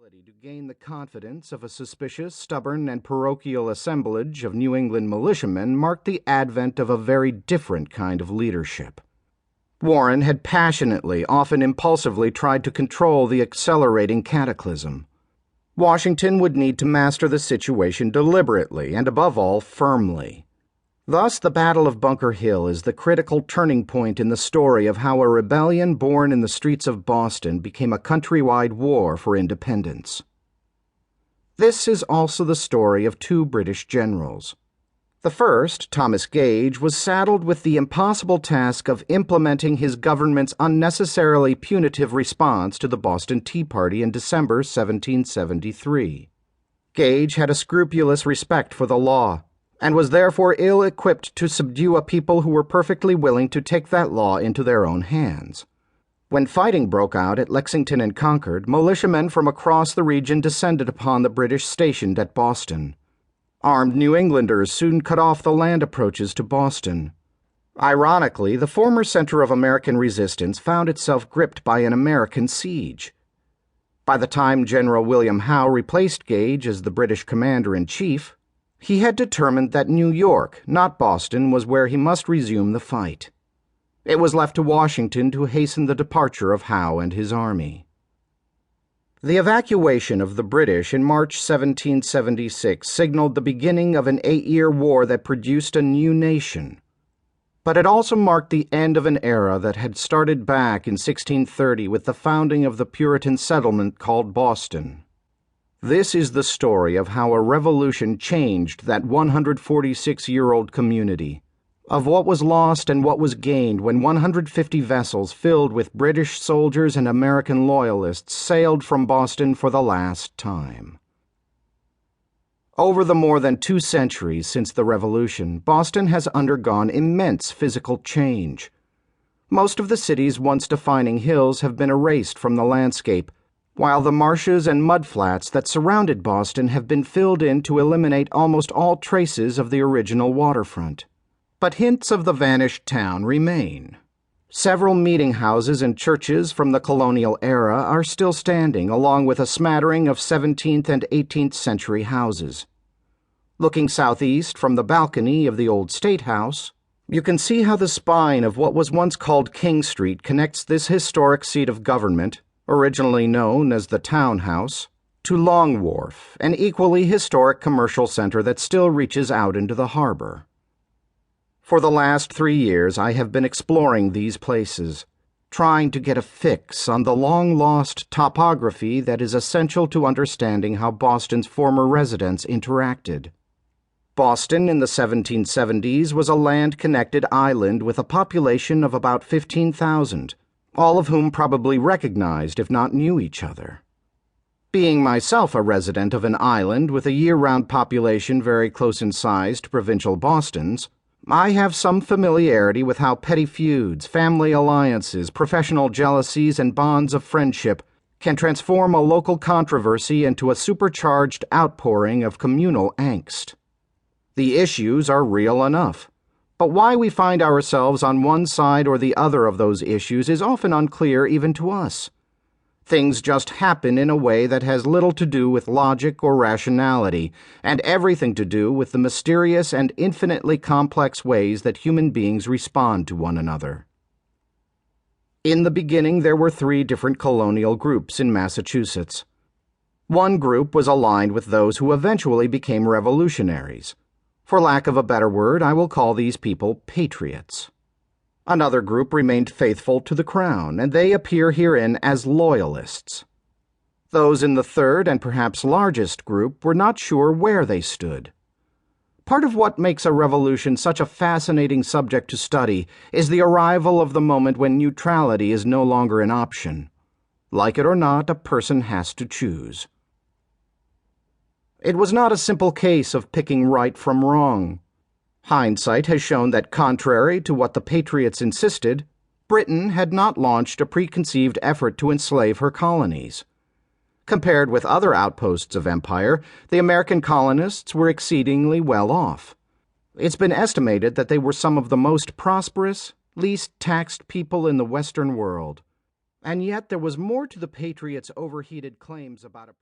ability to gain the confidence of a suspicious, stubborn, and parochial assemblage of New England militiamen marked the advent of a very different kind of leadership. Warren had passionately, often impulsively, tried to control the accelerating cataclysm. Washington would need to master the situation deliberately and, above all, firmly. Thus, the Battle of Bunker Hill is the critical turning point in the story of how a rebellion born in the streets of Boston became a countrywide war for independence. This is also the story of two British generals. The first, Thomas Gage, was saddled with the impossible task of implementing his government's unnecessarily punitive response to the Boston Tea Party in December 1773. Gage had a scrupulous respect for the law, and was therefore ill-equipped to subdue a people who were perfectly willing to take that law into their own hands. When fighting broke out at Lexington and Concord, militiamen from across the region descended upon the British stationed at Boston. Armed New Englanders soon cut off the land approaches to Boston. Ironically, the former center of American resistance found itself gripped by an American siege. By the time General William Howe replaced Gage as the British commander-in-chief, he had determined that New York, not Boston, was where he must resume the fight. It was left to Washington to hasten the departure of Howe and his army. The evacuation of the British in March 1776 signaled the beginning of an 8-year war that produced a new nation. But it also marked the end of an era that had started back in 1630 with the founding of the Puritan settlement called Boston. This is the story of how a revolution changed that 146-year-old community, of what was lost and what was gained when 150 vessels filled with British soldiers and American loyalists sailed from Boston for the last time. Over the more than 2 centuries since the Revolution, Boston has undergone immense physical change. Most of the city's once defining hills have been erased from the landscape, while the marshes and mudflats that surrounded Boston have been filled in to eliminate almost all traces of the original waterfront. But hints of the vanished town remain. Several meeting houses and churches from the colonial era are still standing, along with a smattering of 17th and 18th century houses. Looking southeast from the balcony of the old State House, you can see how the spine of what was once called King Street connects this historic seat of government, originally known as the Town House, to Long Wharf, an equally historic commercial center that still reaches out into the harbor. For the last 3 years, I have been exploring these places, trying to get a fix on the long-lost topography that is essential to understanding how Boston's former residents interacted. Boston in the 1770s was a land-connected island with a population of about 15,000, all of whom probably recognized, if not knew, each other. Being myself a resident of an island with a year-round population very close in size to provincial Boston's, I have some familiarity with how petty feuds, family alliances, professional jealousies, and bonds of friendship can transform a local controversy into a supercharged outpouring of communal angst. The issues are real enough, but why we find ourselves on one side or the other of those issues is often unclear even to us. Things just happen in a way that has little to do with logic or rationality, and everything to do with the mysterious and infinitely complex ways that human beings respond to one another. In the beginning, there were 3 different colonial groups in Massachusetts. One group was aligned with those who eventually became revolutionaries. For lack of a better word, I will call these people patriots. Another group remained faithful to the crown, and they appear herein as loyalists. Those in the third and perhaps largest group were not sure where they stood. Part of what makes a revolution such a fascinating subject to study is the arrival of the moment when neutrality is no longer an option. Like it or not, a person has to choose. It was not a simple case of picking right from wrong. Hindsight has shown that, contrary to what the Patriots insisted, Britain had not launched a preconceived effort to enslave her colonies. Compared with other outposts of empire, the American colonists were exceedingly well off. It's been estimated that they were some of the most prosperous, least taxed people in the Western world. And yet there was more to the Patriots' overheated claims about a